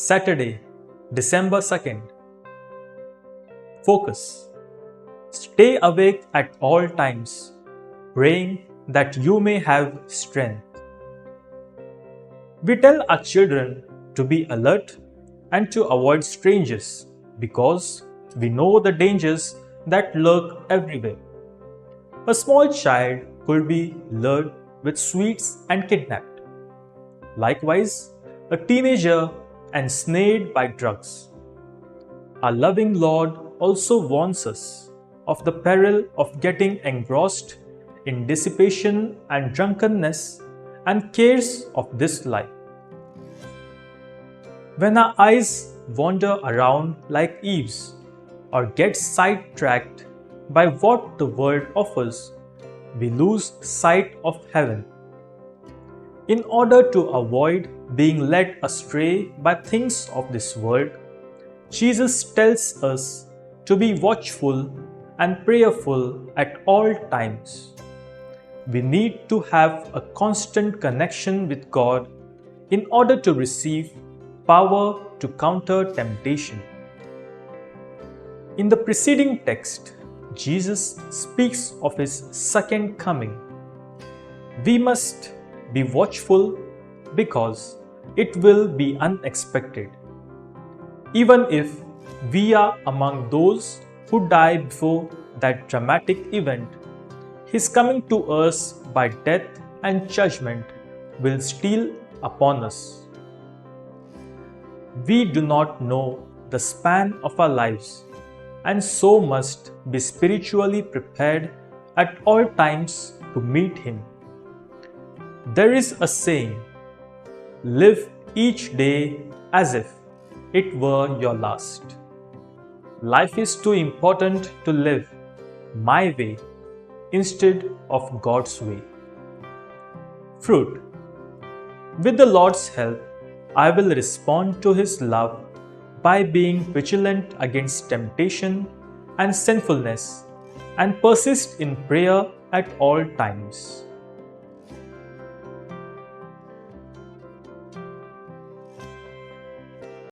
Saturday, December 2nd. Focus. Stay awake at all times, praying that you may have strength. We tell our children to be alert and to avoid strangers because we know the dangers that lurk everywhere. A small child could be lured with sweets and kidnapped. Likewise, a teenager ensnared by drugs. Our loving Lord also warns us of the peril of getting engrossed in dissipation and drunkenness and cares of this life. When our eyes wander around like Eve's or get sidetracked by what the world offers, we lose sight of heaven. In order to avoid being led astray by things of this world, Jesus tells us to be watchful and prayerful at all times. We need to have a constant connection with God in order to receive power to counter temptation. In the preceding text, Jesus speaks of his second coming. We must be watchful because it will be unexpected. Even if we are among those who die before that dramatic event, his coming to us by death and judgment will steal upon us. We do not know the span of our lives and so must be spiritually prepared at all times to meet him. There is a saying, live each day as if it were your last. Life is too important to live my way instead of God's way. Fruit. With the Lord's help, I will respond to his love by being vigilant against temptation and sinfulness and persist in prayer at all times.